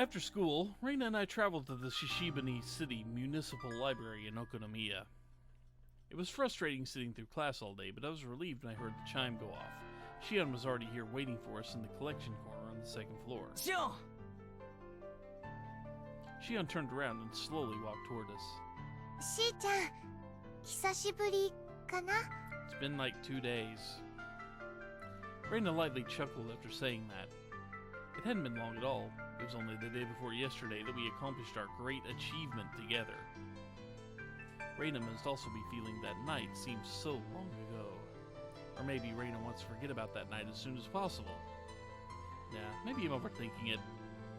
After school, Reina and I traveled to the Shishibani City Municipal Library in Okonomiya. It was frustrating sitting through class all day, but I was relieved when I heard the chime go off. Shion was already here waiting for us in the collection corner on the second floor. Shion! Shion turned around and slowly walked toward us. Shi-chan, hisashiburi kana? It's been like 2 days. Reina lightly chuckled after saying that. It hadn't been long at all. It was only the day before yesterday that we accomplished our great achievement together. Reina must also be feeling that night seems so long ago. Or maybe Reina wants to forget about that night as soon as possible. Nah, maybe I'm overthinking it.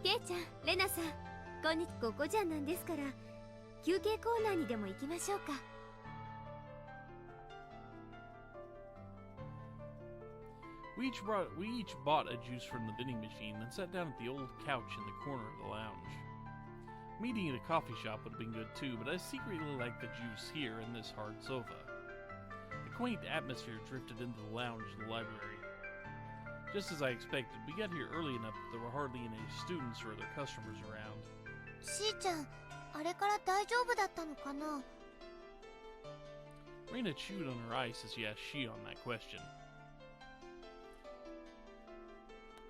ケイちゃん、レナさん、ここじゃなんですから、休憩コーナーにでも行きましょうか。We each bought a juice from the vending machine, then sat down at the old couch in the corner of the lounge. Meeting at a coffee shop would have been good too, but I secretly liked the juice here in this hard sofa. The quaint atmosphere drifted into the lounge of the library. Just as I expected, we got here early enough that there were hardly any students or other customers around. しーちゃん、あれから大丈夫だったのかな？ Reina chewed on her ice as she asked Shion that question.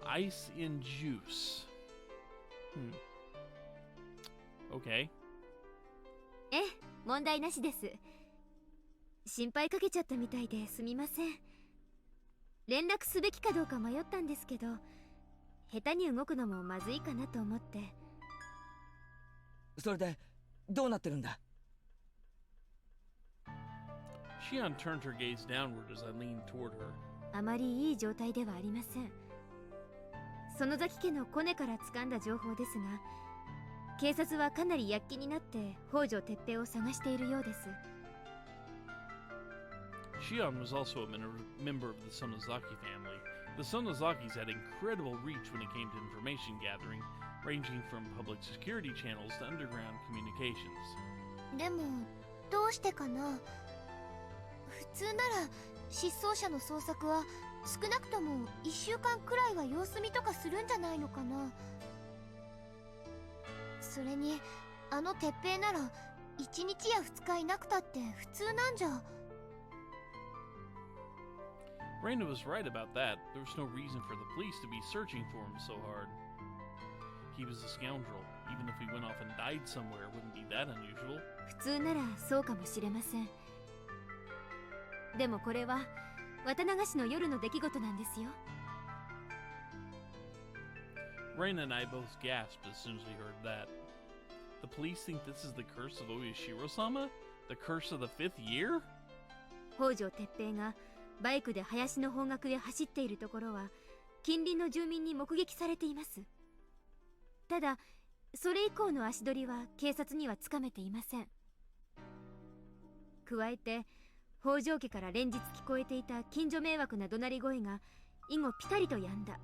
Ice in juice. Okay. ええ、問題なしです。心配かけちゃったみたいですみません。連絡すべきかどうか迷ったんですけど、下手に動くのもまずいかなと思って。それでどうなってるんだ？ Shion turned her gaze downward as I leaned toward her. あまりいい状態ではありません。園崎家のコネから掴んだ情報ですが、警察はかなり躍起になって北条哲平を探しているようです。Shion was also a member of the Sonozaki family. The Sonozakis had incredible reach when it came to information gathering, ranging from public security channels to underground communications. でも、どうしてかな？普通なら失踪者の捜索は少なくとも1週間くらいは様子見とかするんじゃないのかな。それにあの鉄平なら1日や2日いなくたって普通なんじゃ。Reina was right about that. There was no reason for the police to be searching for him so hard. He was a scoundrel. Even if he went off and died somewhere, it wouldn't be that unusual. 普通ならそうかもしれません。でもこれは綿流しの夜の出来事なんですよ。Reina and I both gasped as soon as we heard that. The police think this is the curse of Ooishi-sama? The curse of the 5th year? 北条哲平がバイクで林の方角へ走っているところは近隣の住民に目撃されています。ただそれ以降の足取りは警察にはつかめていません。加えて北条家から連日聞こえていた近所迷惑な怒鳴り声が以後ピタリと止んだ。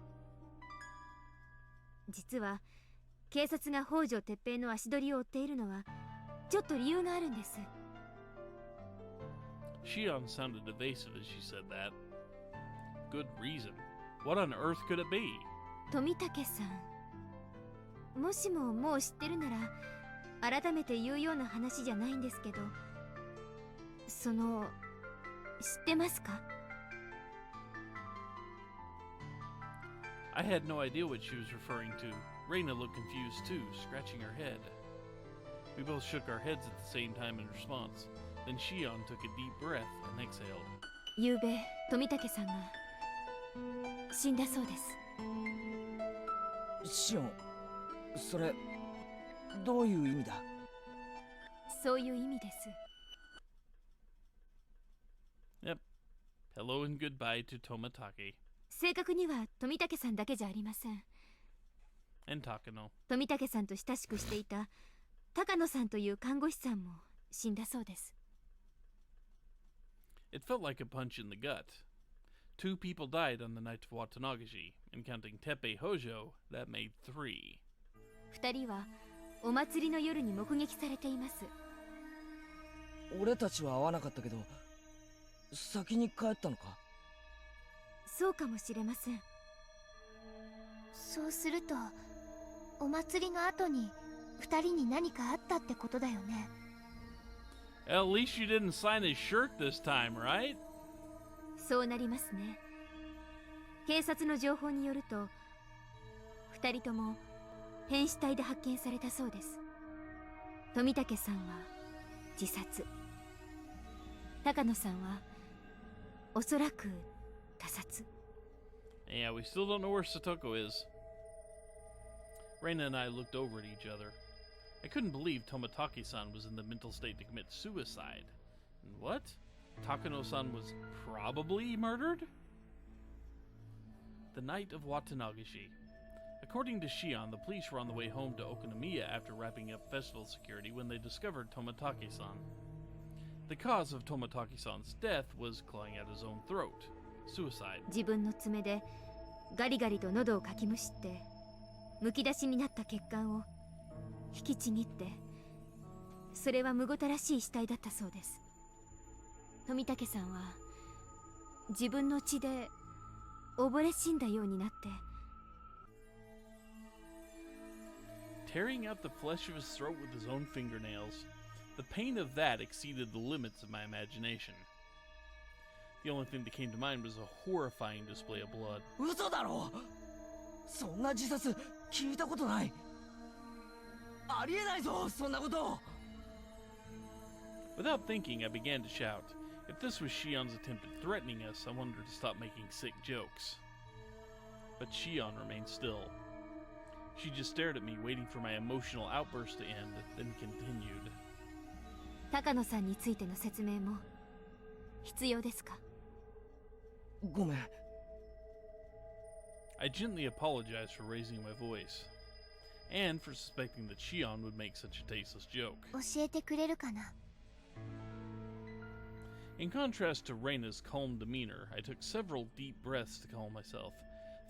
実は警察が北条哲平の足取りを追っているのはちょっと理由があるんです。Shion sounded evasive as she said that. Good reason. What on earth could it be? 富武さん、もしももう知ってるなら改めて言うような話じゃないんですけど、知ってますか？ I had no idea what she was referring to. Reina looked confused too, scratching her head. We both shook our heads at the same time in response. Then Shion took a deep breath and exhaled. ゆうべ、富武さんが死んだそうです。シオン、それどういう意味だ？そういう意味です。Yep. Hello and goodbye to Tomatake. 正確には富武さんだけじゃありません。And Takano. 富武さんと親しくしていた高野さんという看護師さんも死んだそうです。It felt like a punch in the gut. 2 people died on the night of Watanagashi, and counting Teppei Hojo, that made 3. 2人はお祭りの夜に目撃されています。俺たちは会わなかったけど、先に帰ったのか？そうかもしれません。そうするとお祭りの後に二人に何かあったってことだよね。At least you didn't sign his shirt this time, right? そうなりますね。警察の情報によると、二人とも変死体で発見されたそうです。富武さんは自殺、高野さんはおそらく他殺。Yeah, we still don't know where Satoko is. Reina and I looked over at each other. I couldn't believe Tomitake-san was in the mental state to commit suicide. And what? Takano-san was probably murdered? The night of Watanagashi. According to Shion, the police were on the way home to Okonomiya after wrapping up festival security when they discovered Tomitake-san. The cause of Tomitake-san's death was clawing at his own throat. Suicide. 自分の爪でガリガリと喉をかきむしってむき出しになった血管を引きちぎって、それはむごたらしい死体だったそうです。富武さんは自分の血で溺れ死んだようになって、tearing out the flesh of his throat with his own fingernails. The pain of that exceeded the limits of my imagination. The only thing that came to mind was a horrifying display of blood. 嘘だろ。そんな自殺聞いたことない。ありえないぞ、そんなこと。Without thinking, I began to shout. If this was Shion's attempt at threatening us, I wanted her to stop making sick jokes. But Shion remained still. She just stared at me, waiting for my emotional outburst to end, then continued. 高野さんについての説明も必要ですか？ごめん。I gently apologized for raising my voice, and for suspecting that Shion would make such a tasteless joke. 教えてくれるかな？ In contrast to Reina's calm demeanor, I took several deep breaths to calm myself.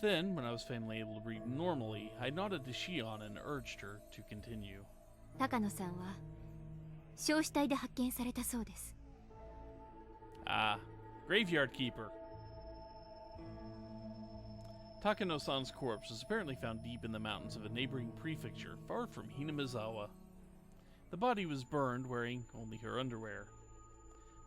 Then, when I was finally able to breathe normally, I nodded to Shion and urged her to continue. 高野さんは焼死体で発見されたそうです。Ah, graveyard keeper. Takano-san's corpse was apparently found deep in the mountains of a neighboring prefecture, far from Hinamizawa. The body was burned wearing only her underwear.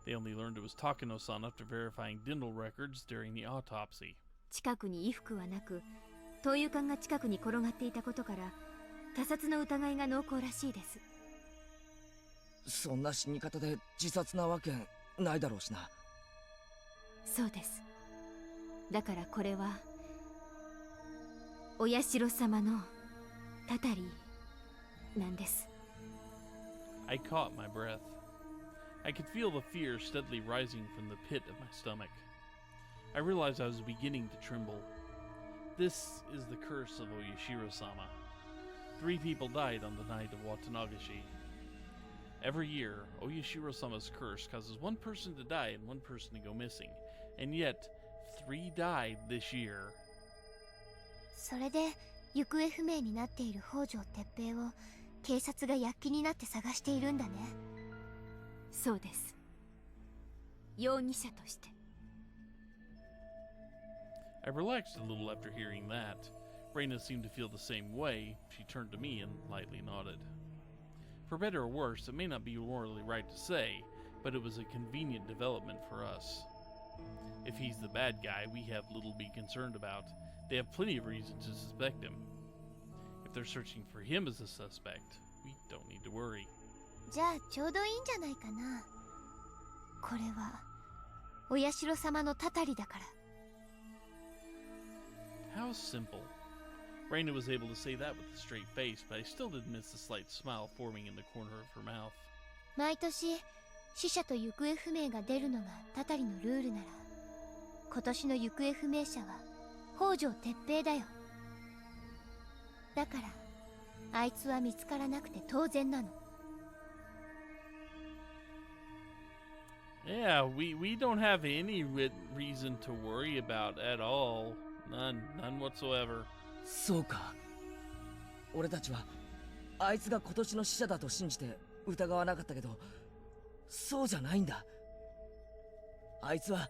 They only learned it was Takano-san after verifying dental records during the autopsy. 近くに衣服はなく、灯油缶が近くに転がっていたことから、他殺の疑いが濃厚らしいです。そんな死に方で自殺なわけないだろうしな。そうです。だからこれはお社様のたたりなんです。I caught my breath. I could feel the fear steadily rising from the pit of my stomach. I realized I was beginning to tremble. This is the curse of Oyashiro-sama. 3 people died on the night of Watanagashi. Every year, Oyashiro-sama's curse causes 1 person to die and 1 person to go missing. And yet, 3 died this year. それで行方不明になっている北条哲平を警察が躍起になって探しているんだね。そうです。容疑者として。I relaxed a little after hearing that. Reina seemed to feel the same way. She turned to me and lightly nodded. For better or worse, it may not be morally right to say, but it was a convenient development for us. If he's the bad guy, we have little to be concerned about. They have plenty of reason to suspect him. If they're searching for him as a suspect, we don't need to worry. じゃあちょうどいいんじゃないかな。これはお社様のたたりだから。How simple. Reina was able to say that with a straight face, but I still did miss the slight smile forming in the corner of her mouth. 毎年死者と行方不明が出るのがたたりのルールなら、今年の行方不明者は北条哲平だよ。だからあいつは見つからなくて当然なの。Yeah, we don't have any reason to worry about at all. None whatsoever. そうか。俺たちはあいつが今年の死者だと信じて疑わなかったけど、そうじゃないんだ。あいつは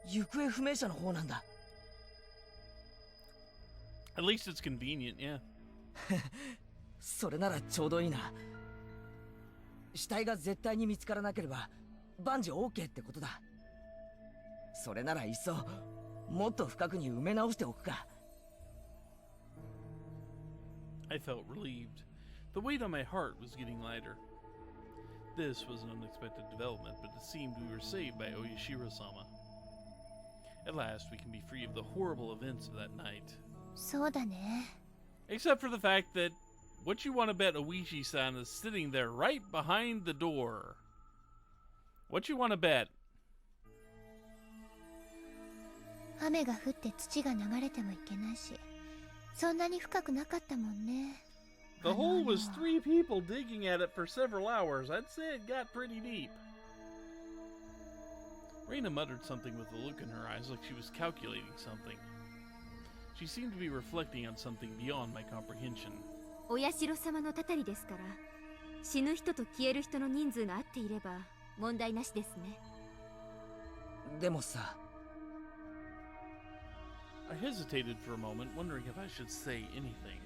行方不明者の方なんだ。At least it's convenient, yeah. それならちょうどいいな。死体が絶対に見つからなければ万事 OK ってことだ。それならいっそもっと深くに埋め直しておくか。I felt relieved. The weight on my heart was getting lighter. This was an unexpected development, but it seemed we were saved by Ooishi-sama. At last, we can be free of the horrible events of that night. そうだね。 Except for the fact that what you want to bet Ooishi-san is sitting there right behind the door. What you want to bet? 雨が降って土が流れてもいけないし、そんなに深くなかったもんね。 The hole was 3 people digging at it for several hours. I'd say it got pretty deep. Reina muttered something with a look in her eyes like she was calculating something. She seemed to be reflecting on something beyond my comprehension. お社様のたたりですから、死ぬ人と消える人の人数が合っていれば問題なしですね。でもさ。I hesitated for a moment, wondering if I should say anything.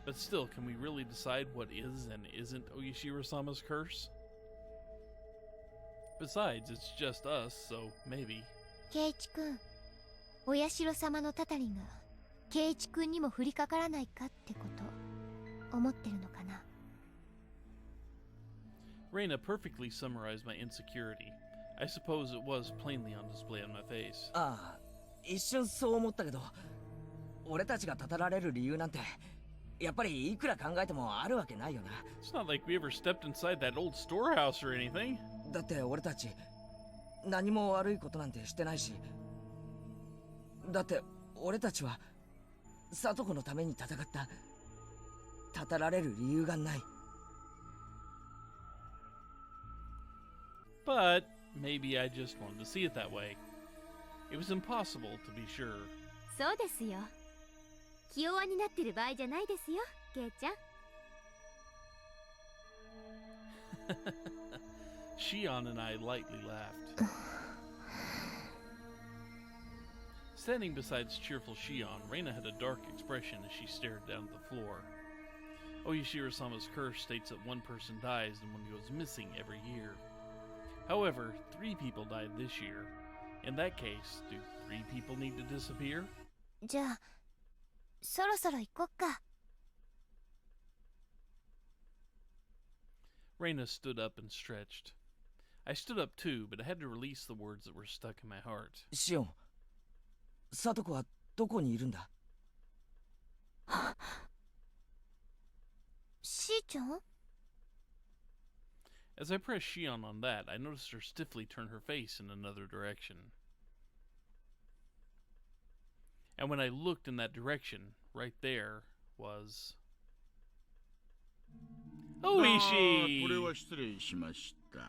But still, can we really decide what is and isn't Ooishi-sama's curse? Besides, it's just us, so maybe. 圭一君、お社様のたたりが圭一君にも降りかからないかってこと思ってるのかな。 Reina perfectly summarized my insecurity. I suppose it was plainly on display on my face. ああ、一瞬そう思ったけど、俺たちがたたられる理由なんてやっぱりいくら考えてもあるわけないよな。 It's not like we ever stepped inside that old storehouse or anything. だって俺たち何も悪いことなんてしてないし、だって俺たちは聡子のために戦った。たたられる理由がない。 But maybe I just wanted to see it that way. It was impossible to be sure. そうですよ。気弱になってる場合じゃないですよ、圭ちゃん。Shion and I lightly laughed. Standing beside cheerful Shion, Reina had a dark expression as she stared down at the floor. Ooishi-sama's curse states that one person dies and one goes missing every year. However, 3 people died this year. In that case, do 3 people need to disappear? じゃあ、そろそろ行こっか。Reina stood up and stretched. I stood up too, but I had to release the words that were stuck in my heart. シオン、聡子はどこにいるんだ？しーちゃん？ As I pressed Shion on that, I noticed her stiffly turn her face in another direction. And when I looked in that direction, right there was... Ooishi! これは失礼しました。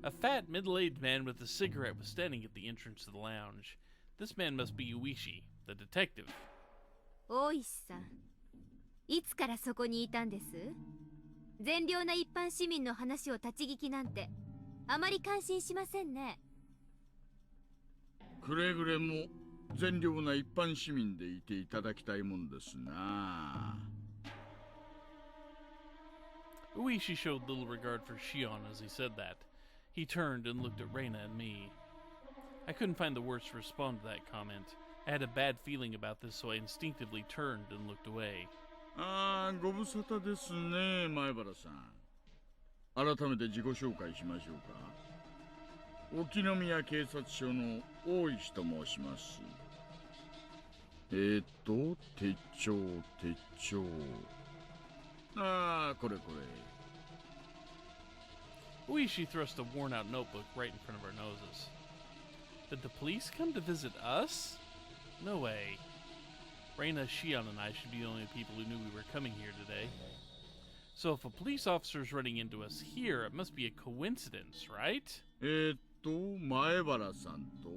A fat, middle-aged man with a cigarette was standing at the entrance to the lounge. This man must be Ooishi, the detective. 大石さん、いつからそこにいたんです？善良な一般市民の話を立ち聞きなんてあまり感心しませんね。くれぐれも善良な一般市民でいていただきたいもんですな。Ooishi showed little regard for Shion as he said that. He turned and looked at Reina and me. I couldn't find the words to respond to that comment. I had a bad feeling about this, so I instinctively turned and looked away. ああ、ご無沙汰ですね、前原さん。改めて自己紹介しましょうか。沖宮警察署の大石と申します。手帳。ああ、これこれ。Ooishi thrust a worn-out notebook right in front of our noses. Did the police come to visit us? No way. Reina, Shion, and I should be the only people who knew we were coming here today. So if a police officer's running into us here, it must be a coincidence, right? 前原さんと、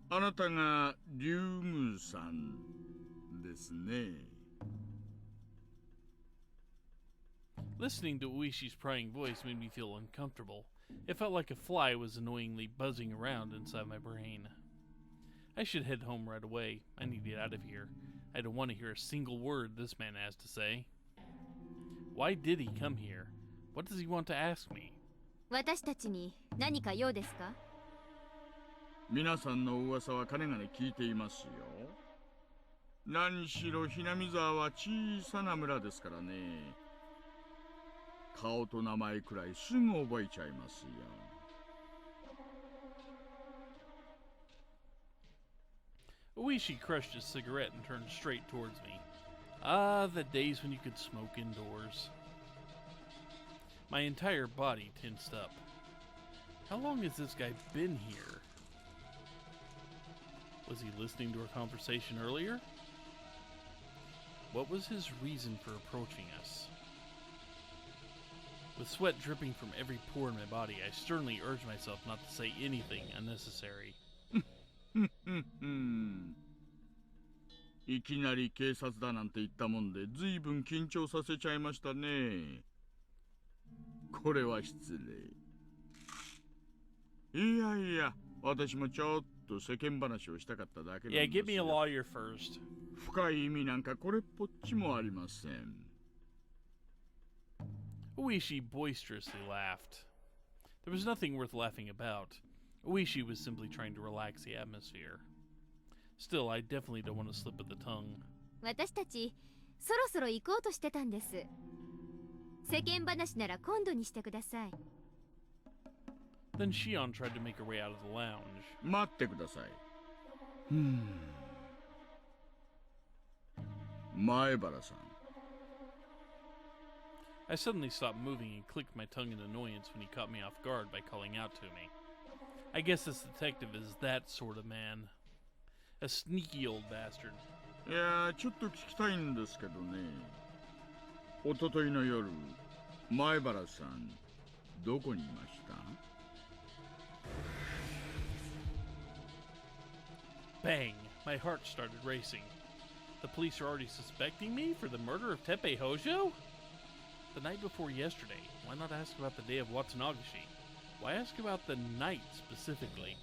あなたが竜宮さんですね。Listening to Ooishi's prying voice made me feel uncomfortable. It felt like a fly was annoyingly buzzing around inside my brain. I should head home right away. I need to get out of here. I don't want to hear a single word this man has to say. Why did he come here? What does he want to ask me? 私たちに何か用ですか？皆さんの噂はかねがね聞いていますよ。何しろひなみ沢は小さな村ですからね。顔と名前くらいすぐ覚えちゃいますよ。Ooishi crushed his cigarette and turned straight towards me. Ah, the days when you could smoke indoors. My entire body tensed up. How long has this guy been here? Was he listening to our conversation earlier? What was his reason for approaching us? With sweat dripping from every pore in my body, I sternly urged myself not to say anything unnecessary. いきなり警察だなんて言ったもんで随分緊張させちゃいましたね。これは失礼。いやいや、私もちょっと世間話をしたかっただけなんですよ。Yeah, get me a lawyer first. 深い意味なんかこれっぽっちもありません。Ooishi boisterously laughed. There was nothing worth laughing about. Ooishi was simply trying to relax the atmosphere. Still, I definitely don't want to slip of the tongue. 私たちそろそろ行こうとしてたんです。世間話なら今度にしてください。Then Shion tried to make her way out of the lounge. 待ってください。前原さん。I suddenly stopped moving and clicked my tongue in annoyance when he caught me off guard by calling out to me. I guess this detective is that sort of man. A sneaky old bastard. いやー、ちょっと聞きたいんですけどね。おとといの夜、前原さん、どこにいました？ Bang! My heart started racing. The police are already suspecting me for the murder of Teppei Hojo? The night before yesterday. Why not ask about the day of Watsunagashi? Why ask about the night specifically?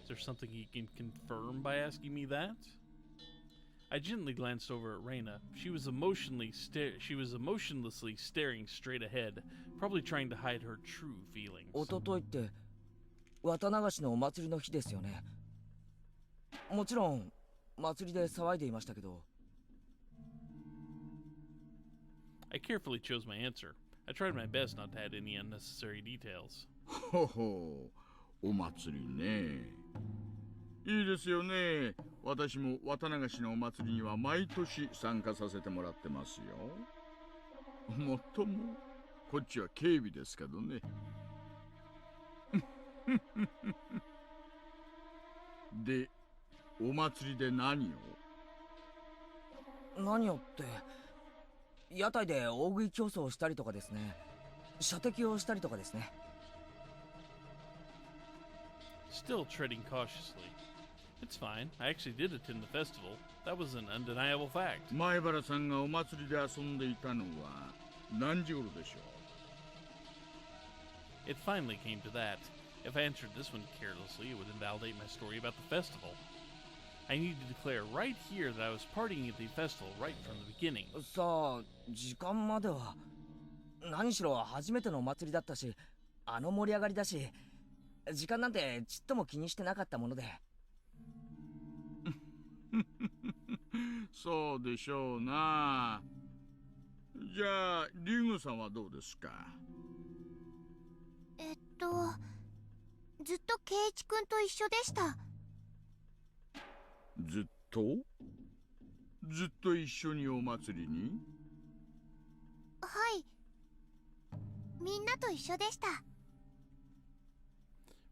Is there something he can confirm by asking me that? I gently glanced over at Reina. She was emotionlessly staring straight ahead, probably trying to hide her true feelings. おとといって綿流しのお祭りの日ですよね。もちろん祭りで騒いでいましたけど。I carefully chose my answer. I tried my best not to add any unnecessary details. ほほう、お祭りね。いいですよね。私も綿流しのお祭りには毎年参加させてもらってますよ。もっとも、こっちは警備ですけどね。で、お祭りで何を？何をって、屋台で大食い競争をしたりとかですね。射的をしたりとかですね。Still treading cautiously. It's fine. I actually did attend the festival. That was an undeniable fact. 前原さんがお祭りで遊んでいたのは何時頃でしょう？ It finally came to that. If I answered this one carelessly, it would invalidate my story about the festival. I need to declare right here that I was partying at the festival right from the beginning. さあ、時間までは。何しろ初めてのお祭りだったし、あの盛り上がりだし、時間なんてちっとも気にしてなかったもので。そうでしょうな。じゃあ、リンゴさんはどうですか？ずっと圭一君と一緒でした。ずっと？ずっと一緒にお祭りに？はい。みんなと一緒でした。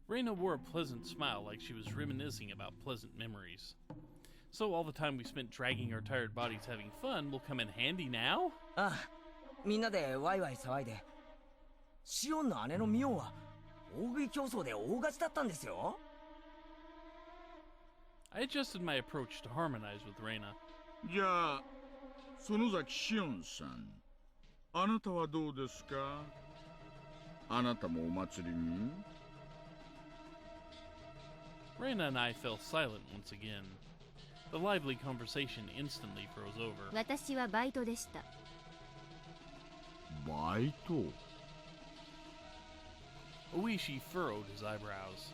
Reina wore a pleasant smile like she was reminiscing about pleasant memories. So all the time we spent dragging our tired bodies having fun will come in handy now? ああ、みんなでワイワイ騒いで。シオンの姉のミオンは大食い競争で大勝ちだったんですよ。I adjusted my approach to harmonize with Reina. じゃあ、園崎シオンさん、あなたはどうですか？あなたもお祭りに？ Reina and I fell silent once again. The lively conversation instantly froze over. 私はバイトでした。バイト Ooishi furrowed his eyebrows.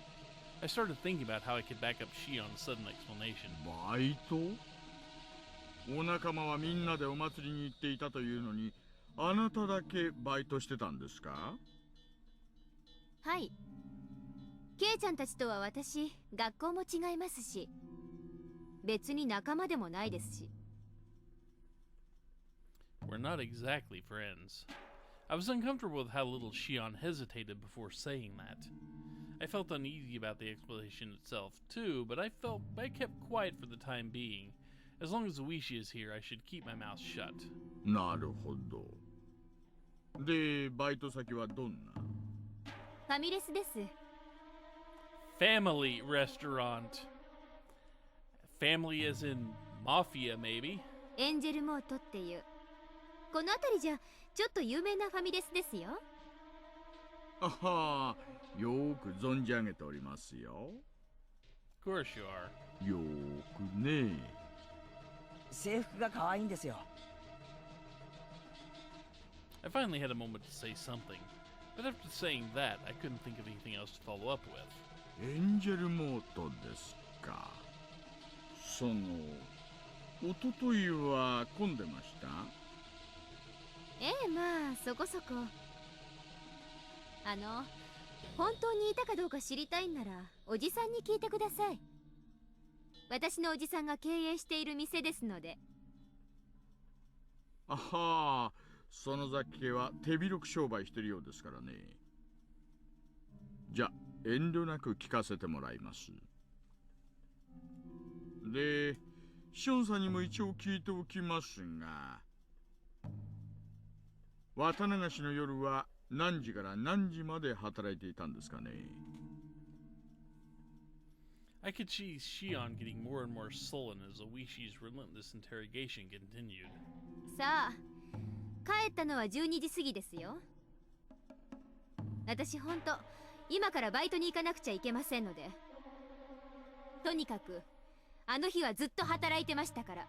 I started thinking about how I could back up Shion's sudden explanation. バイトお仲間はみんなでお祭りに行っていたというのに、あなただけバイトしてたんですか？はい。ケイちゃんたちとは私、学校も違いますし、別に仲間でもないですし。We're not exactly friends. I was uncomfortable with how little Shion hesitated before saying that. I felt uneasy about the explanation itself, too, but I kept quiet for the time being. As long as Ooishi is here, I should keep my mouth shut. なるほど。で、バイト先はどんな？ファミレスです。Family restaurant. Family as in mafia, maybe? エンジェルモートっていう。この辺りじゃちょっと有名なファミレスですよ。あはー、よーく存じ上げておりますよ。Of course you are. よーくね。制服が可愛いんですよ。I finally had a moment to say something, but after saying that, I couldn't think of anything else to follow up with. エンジェルモートですか。その、おとといは混んでました？ええ、まあそこそこ。本当にいたかどうか知りたいんならおじさんに聞いてください。私のおじさんが経営している店ですので。あはー、その雑系は手広く商売してるようですからね。じゃ、遠慮なく聞かせてもらいます。で、シオンさんにも一応聞いておきますが、綿流しの夜は何時から何時まで働いていたんですかね。I could see Shion getting more and more sullen as Ooishi's relentless interrogation continued. さあ、帰ったのは12時過ぎですよ。私ほんと今からバイトに行かなくちゃいけませんので。とにかくあの日はずっと働いてましたから。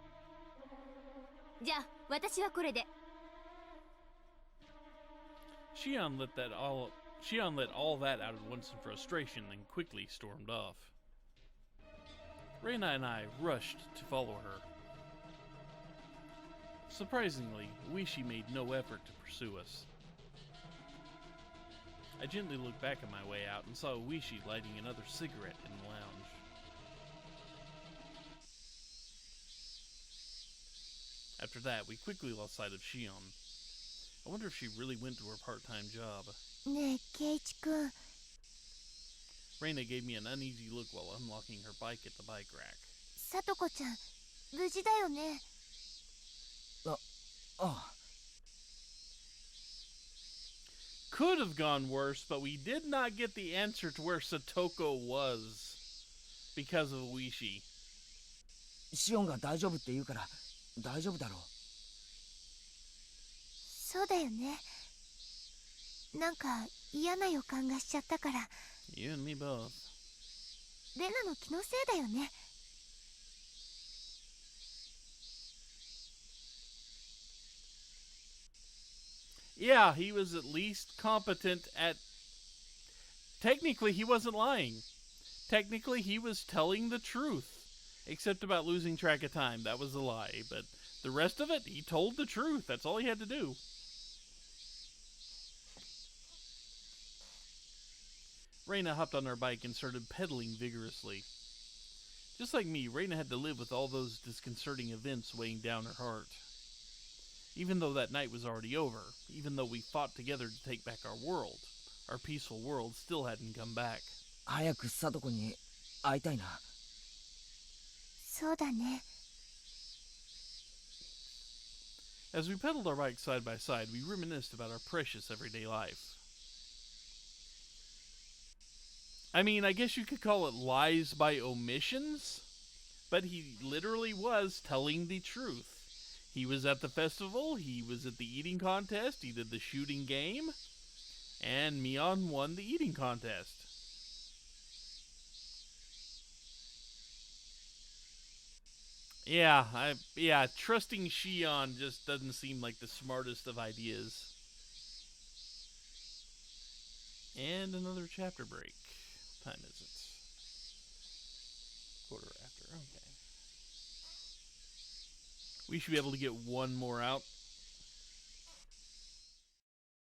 じゃあ私はこれで。Shion let all that out at once in frustration and quickly stormed off. Reina and I rushed to follow her. Surprisingly, Ooishi made no effort to pursue us. I gently looked back on my way out and saw Ooishi lighting another cigarette in the lounge. After that, we quickly lost sight of Shion. I wonder if she really went to her part-time job. ねえ、ケイチ君。Reina gave me an uneasy look while unlocking her bike at the bike rack. さとこちゃん、無事だよね。ああ。Could have gone worse, but we did not get the answer to where Satoko was because of Ooishi. シオンが大丈夫って言うから大丈夫だろう。そうだよね。なんか嫌な予感がしちゃったから。You and me both. レナの気のせいだよね。Yeah, he was at least competent at... Technically, he wasn't lying. Technically, he was telling the truth. Except about losing track of time. That was a lie. But the rest of it, he told the truth. That's all he had to do. Reina hopped on her bike and started pedaling vigorously. Just like me, Reina had to live with all those disconcerting events weighing down her heart. Even though that night was already over, even though we fought together to take back our world, our peaceful world still hadn't come back. 早くサトコに会いたいな。そうだね。As we pedaled our bikes side by side, we reminisced about our precious everyday life. I mean, I guess you could call it lies by omissions, but he literally was telling the truth. He was at the festival, he was at the eating contest, he did the shooting game, and Mion won the eating contest. Yeah, trusting Shion just doesn't seem like the smartest of ideas. And another chapter break. What time is it? Quarter after. Okay. We should be able to get one more out.